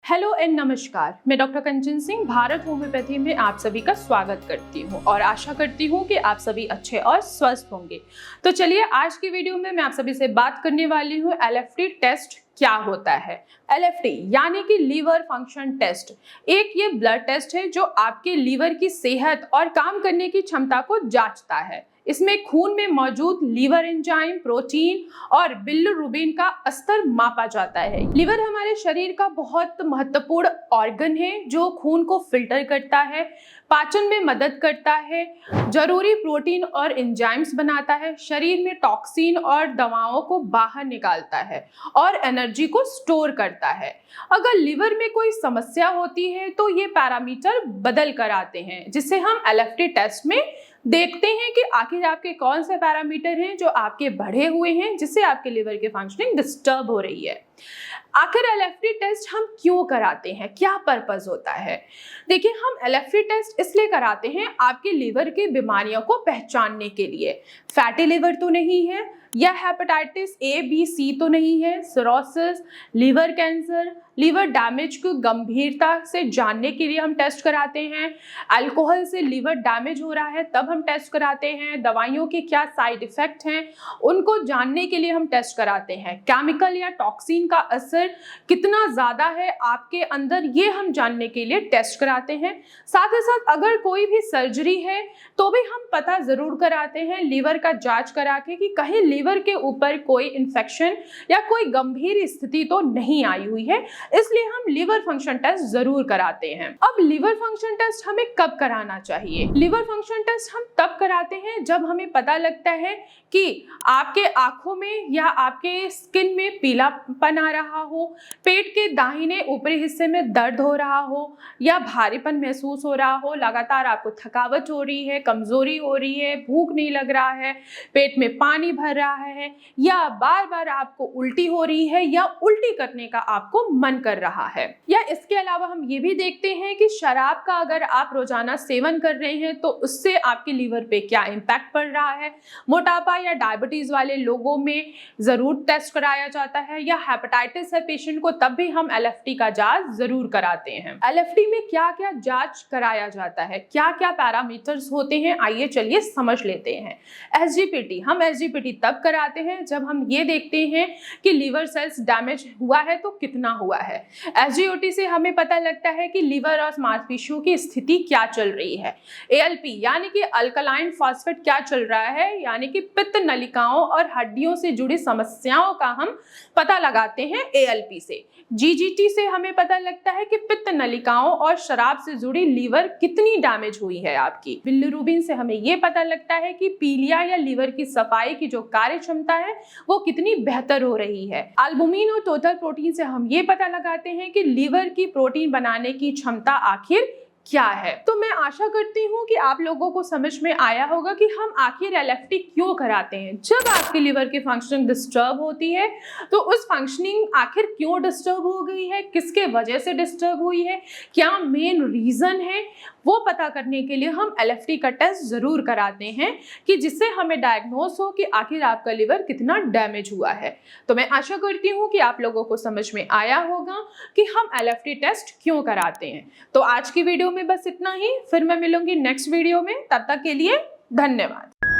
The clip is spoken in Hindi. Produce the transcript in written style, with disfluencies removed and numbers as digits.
हेलो एंड नमस्कार। मैं डॉक्टर कंचन सिंह भारत होम्योपैथी में आप सभी का स्वागत करती हूं और आशा करती हूं कि आप सभी अच्छे और स्वस्थ होंगे। तो चलिए आज की वीडियो में मैं आप सभी से बात करने वाली हूं LFT टेस्ट क्या होता है। LFT यानी कि लीवर फंक्शन टेस्ट एक ये ब्लड टेस्ट है जो आपके लीवर की सेहत और काम करने की क्षमता को जांचता है। इसमें खून में मौजूद लीवर एंजाइम, प्रोटीन और बिलिरुबिन का स्तर मापा जाता है। लीवर हमारे शरीर का बहुत महत्वपूर्ण ऑर्गन है जो खून को फिल्टर करता है, पाचन में मदद करता है, जरूरी प्रोटीन और एंजाइम्स बनाता है, शरीर में टॉक्सिन और दवाओं को बाहर निकालता है और एनर्जी को स्टोर करता है। अगर लीवर में कोई समस्या होती है तो ये पैरामीटर बदल कर आते हैं, जिसे हम LFT टेस्ट में देखते हैं कि आखिर आपके कौन से पैरामीटर हैं जो आपके बढ़े हुए हैं, जिससे आपके लिवर की फंक्शनिंग डिस्टर्ब हो रही है। आखिर LFT टेस्ट हम क्यों कराते हैं, क्या पर्पस होता है? देखिए, हम LFT टेस्ट इसलिए कराते हैं आपके लिवर की बीमारियों को पहचानने के लिए। फैटी लिवर तो नहीं है, या हेपेटाइटिस A, B, C तो नहीं है, cirrhosis, liver cancer, liver damage को गंभीरता से जानने के लिए हम टेस्ट कराते हैं। अल्कोहल से लीवर डैमेज हो रहा है तब हम टेस्ट कराते हैं। दवाइयों के क्या साइड इफेक्ट हैं उनको जानने के लिए हम टेस्ट कराते हैं। केमिकल या टॉक्सिन का असर कितना ज़्यादा है आपके अंदर, ये हम जानने के लिए टेस्ट कराते हैं। साथ ही साथ अगर कोई भी सर्जरी है तो भी हम पता ज़रूर कराते हैं लीवर का जांच करा के कि कहीं लीवर के ऊपर कोई इन्फेक्शन या कोई गंभीर स्थिति तो नहीं आई हुई है, इसलिए हम लीवर फंक्शन टेस्ट जरूर कराते हैं। अब लीवर फंक्शन टेस्ट हमें कब कराना चाहिए? लीवर फंक्शन टेस्ट हम तब कराते हैं जब हमें पता लगता है कि आपके आंखों में या आपके स्किन में पीलापन आ रहा हो, पेट के दाहिने ऊपरी हिस्से में दर्द हो रहा हो या भारीपन महसूस हो रहा हो, लगातार आपको थकावट हो रही है, कमजोरी हो रही है, भूख नहीं लग रहा है, पेट में पानी भर रहा है, या बार बार आपको उल्टी हो रही है या उल्टी करने का आपको मन कर रहा है। या इसके अलावा हम ये भी देखते हैं कि शराब का अगर आप रोजाना सेवन कर रहे हैं तो उससे आपके लीवर पे क्या इम्पैक्ट पड़ रहा है। मोटापा या डायबिटीज वाले लोगों में जरूर टेस्ट कराया जाता है, या हेपेटाइटिस है पेशेंट को तब भी हम LFT का जांच जरूर कराते हैं। LFT में क्या क्या जांच कराया जाता है, क्या क्या पैरामीटर्स होते हैं, आइए चलिए समझ लेते हैं। SGPT, हम SGPT तब कराते हैं जब हम ये देखते हैं कि लीवर सेल्स डैमेज हुआ है तो कितना हुआ है। SGOT से हमें पता लगता है कि लीवर और मांसपेशियों की स्थिति क्या चल रही है। ALP यानी कि अल्कलाइन फॉस्फेट क्या चल रहा है, यानी कि पित्त नलिकाओं और हड्डियों से जुड़ी समस्याओं का हम पता लगाते हैं ALP से। GGT से हमें पता लगता है कि पित्त नलिकाओं और शराब से जुड़ी लीवर कितनी डैमेज हुई है आपकी। बिलिरुबिन से हमें यह पता लगता है कि पीलिया या लीवर की सफाई की जो कार्य क्षमता है वो कितनी बेहतर हो रही है। एल्बुमिन और टोटल प्रोटीन से हम ये पता लगाते हैं कि लीवर की प्रोटीन बनाने की क्षमता आखिर क्या है। तो मैं आशा करती हूँ कि आप लोगों को समझ में आया होगा कि हम आखिर LFT क्यों कराते हैं। जब आपके लिवर की फंक्शनिंग डिस्टर्ब होती है तो उस फंक्शनिंग आखिर क्यों डिस्टर्ब हो गई है, किसके वजह से डिस्टर्ब हुई है, क्या मेन रीजन है, वो पता करने के लिए हम LFT का टेस्ट जरूर कराते हैं कि जिससे हमें डायग्नोस हो कि आखिर आपका लिवर कितना डैमेज हुआ है। तो मैं आशा करती हूँ कि आप लोगों को समझ में आया होगा कि हम LFT टेस्ट क्यों कराते हैं। तो आज की वीडियो में बस इतना ही, फिर मैं मिलूंगी नेक्स्ट वीडियो में, तब तक के लिए धन्यवाद।